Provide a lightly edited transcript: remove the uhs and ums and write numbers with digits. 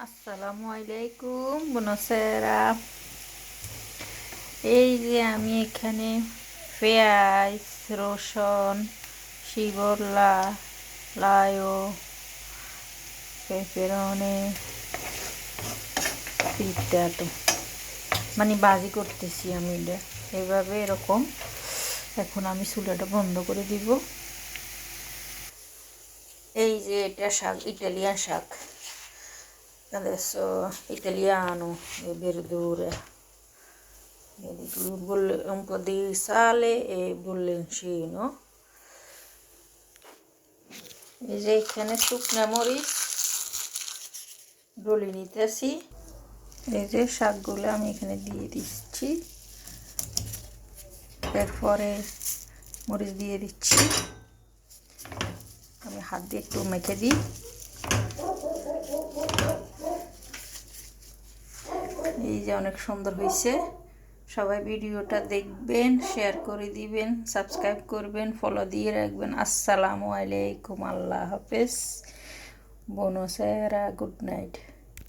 আসসালামু আলাইকুম বনসেরা। এই যে আমি এখানে পেঁয়াজ, রসুন, শিবরলা, লাউ, পেপারনে পিটাটো মানে বাজি করতেছি আমি এটা এইভাবে এরকম। এখন আমি চুলাটা বন্ধ করে দিব। এই যে এটা শাক, ইটালিয়ান শাক, adesso italiano e verdure un po' di sale e bolloncino. এই যে এখানে শুকনো মরিচ ডলে নিতেছি। এই যে শাকগুলো আমি এখানে দিয়ে দিচ্ছি, এরপরে মরিচ দিয়ে দিচ্ছি। আমি হাত দিয়ে একটু মেখে দিই। এই যে অনেক সুন্দর হয়েছে। সবাই ভিডিওটা দেখবেন, শেয়ার করে দিবেন, সাবস্ক্রাইব করবেন, ফলো দিয়ে রাখবেন। আসসালামু আলাইকুম, আল্লাহ হাফেজ, বুনোসেরা, গুড নাইট।